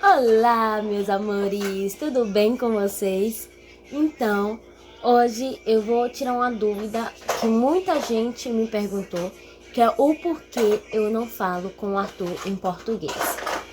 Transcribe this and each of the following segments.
Olá, meus amores, tudo bem com vocês? Então, hoje eu vou tirar uma dúvida que muita gente me perguntou, que é o porquê eu não falo com o Arthur em português.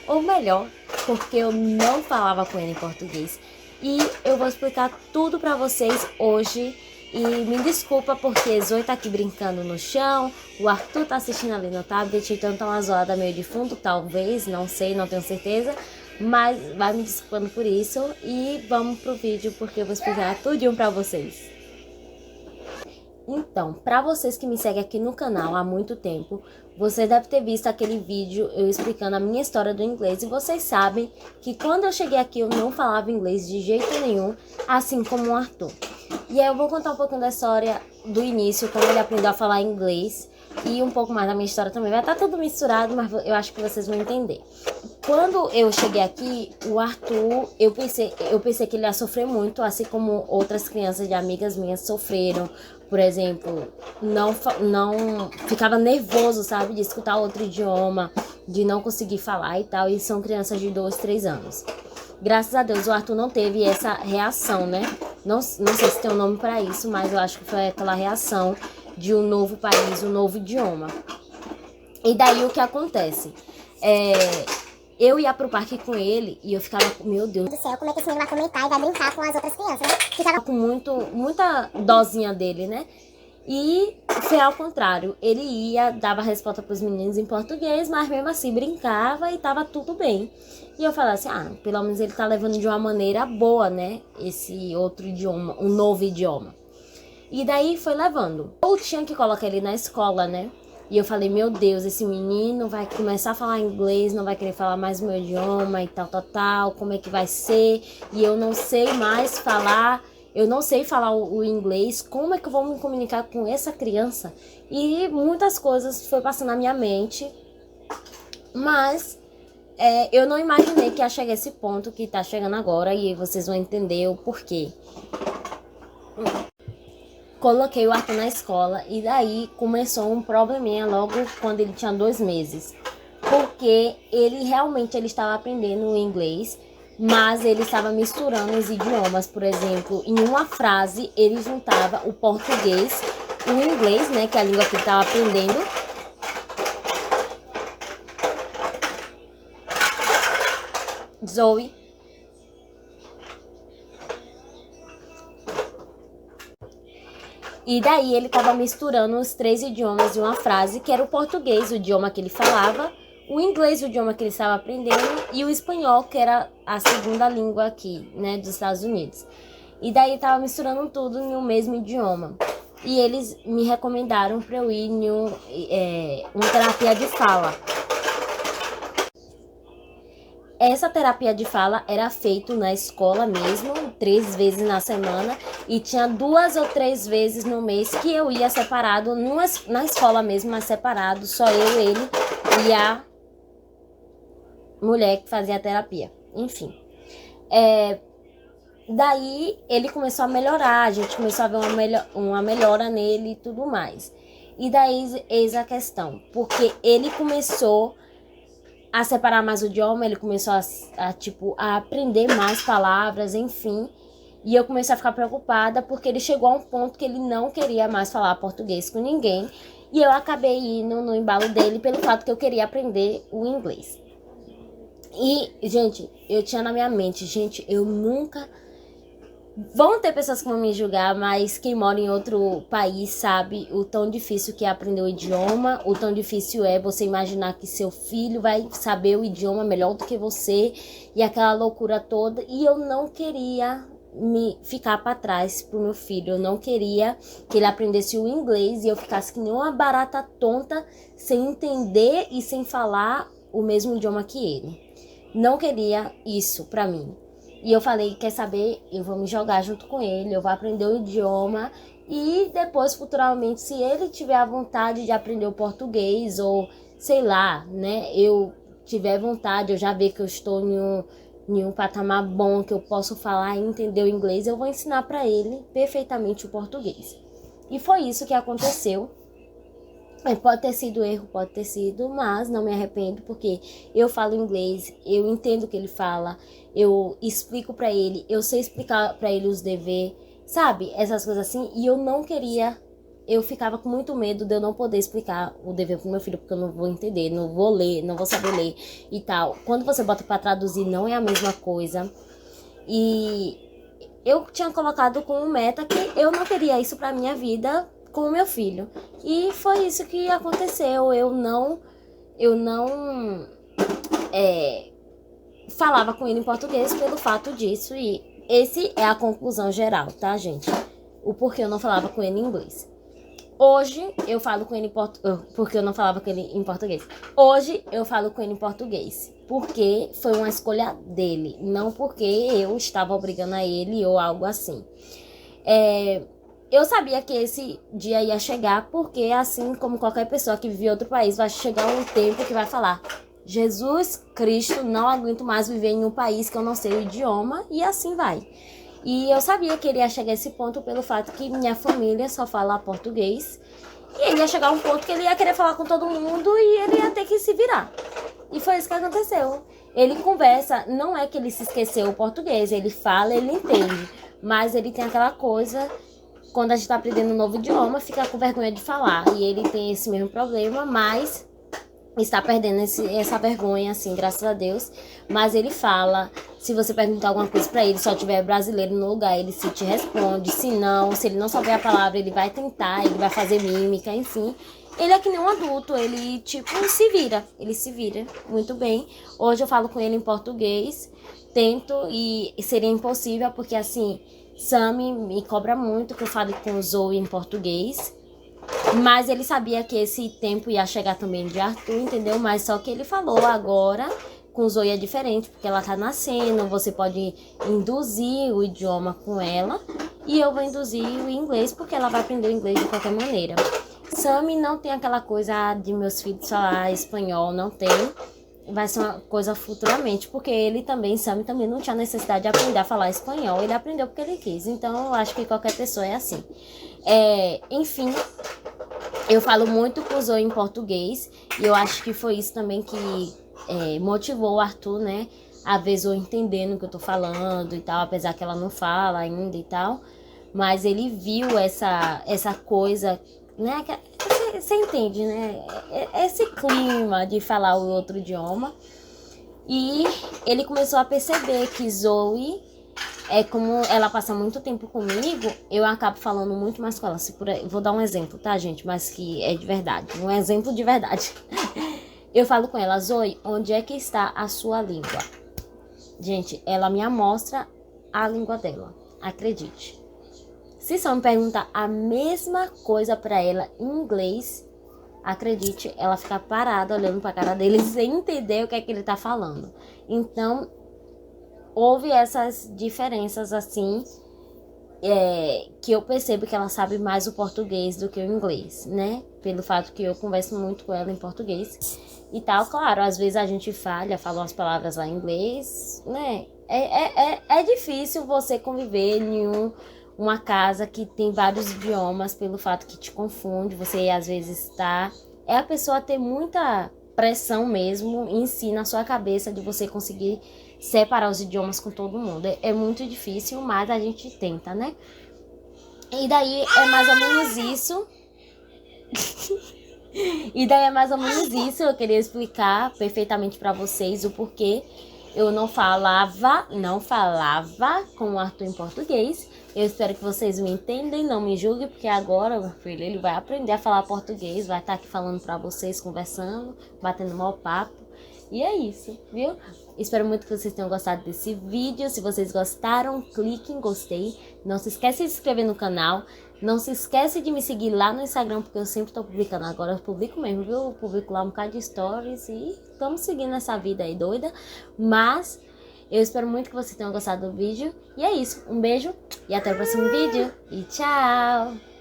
Ou melhor, porque eu não falava com ele em português. E eu vou explicar tudo pra vocês hoje. E me desculpa porque Zoe tá aqui brincando no chão, o Arthur tá assistindo ali no tablet, então tá uma zoada meio de fundo, talvez, não sei, não tenho certeza. Mas vai me desculpando por isso e vamos pro vídeo porque eu vou explicar tudinho pra vocês. Então, pra vocês que me seguem aqui no canal há muito tempo, você deve ter visto aquele vídeo eu explicando a minha história do inglês. E vocês sabem que quando eu cheguei aqui eu não falava inglês de jeito nenhum, assim como o Arthur. E aí eu vou contar um pouquinho da história do início, como ele aprendeu a falar inglês. E um pouco mais da minha história também. Vai estar tudo misturado, mas eu acho que vocês vão entender. Quando eu cheguei aqui, o Arthur, eu pensei que ele ia sofrer muito, assim como outras crianças de amigas minhas sofreram. Por exemplo, não ficava nervoso, sabe, de escutar outro idioma, de não conseguir falar e tal. E são crianças de 2, 3 anos. Graças a Deus o Arthur não teve essa reação, né? Não sei se tem um nome pra isso, mas eu acho que foi aquela reação de um novo país, um novo idioma. E daí o que acontece? Eu ia pro parque com ele e eu ficava, meu Deus do céu, como é que esse menino vai comentar e vai brincar com as outras crianças, né? ficava com muita dosinha dele, né? E foi ao contrário, ele ia, dava a resposta pros meninos em português, mas mesmo assim brincava e tava tudo bem. E eu falava assim, pelo menos ele tá levando de uma maneira boa, né? Esse outro idioma, um novo idioma. E daí foi levando. Eu tinha que colocar ele na escola, né? E eu falei, meu Deus, esse menino vai começar a falar inglês, não vai querer falar mais o meu idioma e tal, como é que vai ser? E eu não sei mais falar, eu não sei falar o inglês, como é que eu vou me comunicar com essa criança? E muitas coisas foi passando na minha mente, mas eu não imaginei que ia chegar a esse ponto que tá chegando agora e vocês vão entender o porquê. Coloquei o Arthur na escola e daí começou um probleminha logo quando ele tinha 2 meses. Porque ele estava aprendendo o inglês, mas ele estava misturando os idiomas. Por exemplo, em uma frase ele juntava o português, o inglês, né, que é a língua que ele estava aprendendo. Zoe. E daí ele estava misturando os 3 idiomas de uma frase, que era o português, o idioma que ele falava, o inglês, o idioma que ele estava aprendendo, e o espanhol, que era a segunda língua aqui, né, dos Estados Unidos. E daí estava misturando tudo em um mesmo idioma. E eles me recomendaram para eu ir em uma terapia de fala. Essa terapia de fala era feita na escola mesmo, 3 vezes na semana, e tinha 2 ou 3 vezes no mês que eu ia separado, na escola mesmo, mas separado, só eu, ele e a mulher que fazia a terapia. Enfim. Daí ele começou a melhorar, a gente começou a ver uma melhora nele e tudo mais. E daí eis a questão, porque ele começou a separar mais o idioma, ele começou a aprender mais palavras, enfim. E eu comecei a ficar preocupada porque ele chegou a um ponto que ele não queria mais falar português com ninguém. E eu acabei indo no embalo dele pelo fato que eu queria aprender o inglês. E, gente, eu tinha na minha mente, gente, eu nunca... Vão ter pessoas que vão me julgar, mas quem mora em outro país sabe o tão difícil que é aprender o idioma, o tão difícil é você imaginar que seu filho vai saber o idioma melhor do que você e aquela loucura toda. E eu não queria me ficar para trás pro meu filho, eu não queria que ele aprendesse o inglês e eu ficasse que nem uma barata tonta sem entender e sem falar o mesmo idioma que ele. Não queria isso pra mim. E eu falei, quer saber, eu vou me jogar junto com ele, eu vou aprender o idioma e depois, futuramente, se ele tiver a vontade de aprender o português ou, sei lá, né, eu tiver vontade, eu já ver que eu estou em um patamar bom, que eu posso falar e entender o inglês, eu vou ensinar para ele perfeitamente o português. E foi isso que aconteceu. Pode ter sido erro, pode ter sido, mas não me arrependo porque eu falo inglês, eu entendo o que ele fala, eu explico pra ele, eu sei explicar pra ele os deveres, sabe? Essas coisas assim. E eu não queria, eu ficava com muito medo de eu não poder explicar o dever pro meu filho, porque eu não vou entender, não vou ler, não vou saber ler e tal. Quando você bota pra traduzir, não é a mesma coisa. E eu tinha colocado como meta que eu não queria isso pra minha vida com o meu filho. E foi isso que aconteceu. Eu não falava com ele em português pelo fato disso. E esse é a conclusão geral, tá, gente? O porquê eu não falava com ele em inglês. Hoje eu falo com ele porque eu não falava com ele em português. Hoje eu falo com ele em português. Porque foi uma escolha dele. Não porque eu estava obrigando a ele ou algo assim. Eu sabia que esse dia ia chegar, porque assim como qualquer pessoa que vive em outro país, vai chegar um tempo que vai falar: Jesus Cristo, não aguento mais viver em um país que eu não sei o idioma, e assim vai. E eu sabia que ele ia chegar a esse ponto pelo fato que minha família só fala português, e ele ia chegar a um ponto que ele ia querer falar com todo mundo e ele ia ter que se virar. E foi isso que aconteceu. Ele conversa, não é que ele se esqueceu o português, ele fala, ele entende, mas ele tem aquela coisa. Quando a gente tá aprendendo um novo idioma, fica com vergonha de falar. E ele tem esse mesmo problema, mas está perdendo essa vergonha, assim, graças a Deus. Mas ele fala. Se você perguntar alguma coisa pra ele, só tiver brasileiro no lugar, ele se te responde. Se não, se ele não souber a palavra, ele vai tentar, ele vai fazer mímica, enfim. Ele é que nem um adulto, ele, tipo, se vira. Ele se vira muito bem. Hoje eu falo com ele em português. Tento, e seria impossível, porque, assim, Sammy me cobra muito que eu fale com Zoe em português. Mas ele sabia que esse tempo ia chegar também de Arthur, entendeu? Mas só que ele falou agora, com Zoe é diferente, porque ela tá nascendo, você pode induzir o idioma com ela. E eu vou induzir o inglês, porque ela vai aprender o inglês de qualquer maneira. Sammy não tem aquela coisa de meus filhos falar espanhol, não tem. Vai ser uma coisa futuramente, porque ele também, Sammy também não tinha necessidade de aprender a falar espanhol, ele aprendeu porque ele quis. Então eu acho que qualquer pessoa é assim. Enfim, eu falo muito com o Zoe em português, e eu acho que foi isso também que motivou o Arthur, né, a ver Zoe entendendo o que eu tô falando e tal, apesar que ela não fala ainda e tal. Mas ele viu essa coisa, né, você entende, né? Esse clima de falar o outro idioma. E ele começou a perceber que Zoe, como ela passa muito tempo comigo, eu acabo falando muito mais com ela. Vou dar um exemplo, tá, gente? Mas que é de verdade. Um exemplo de verdade. Eu falo com ela: Zoe, onde é que está a sua língua? Gente, ela me mostra a língua dela. Acredite. Se só me perguntar a mesma coisa pra ela em inglês, acredite, ela fica parada olhando pra cara dele sem entender o que é que ele tá falando. Então, houve essas diferenças assim, que eu percebo que ela sabe mais o português do que o inglês, né? Pelo fato que eu converso muito com ela em português e tal. Claro, às vezes a gente falha, fala umas palavras lá em inglês, né? É difícil você conviver em uma casa que tem vários idiomas, pelo fato que te confunde, você às vezes a pessoa ter muita pressão mesmo em si, na sua cabeça, de você conseguir separar os idiomas com todo mundo. É muito difícil, mas a gente tenta, né? E daí é mais ou menos isso. Eu queria explicar perfeitamente pra vocês o porquê eu não falava com o Arthur em português. Eu espero que vocês me entendam, não me julguem, porque agora, meu filho, ele vai aprender a falar português, vai estar aqui falando pra vocês, conversando, batendo mau papo. E é isso, viu? Espero muito que vocês tenham gostado desse vídeo. Se vocês gostaram, clique em gostei. Não se esquece de se inscrever no canal. Não se esquece de me seguir lá no Instagram, porque eu sempre tô publicando. Agora eu publico mesmo, viu? Eu publico lá um bocado de stories e estamos seguindo essa vida aí doida. Mas eu espero muito que vocês tenham gostado do vídeo. E é isso. Um beijo e até o próximo vídeo. E tchau!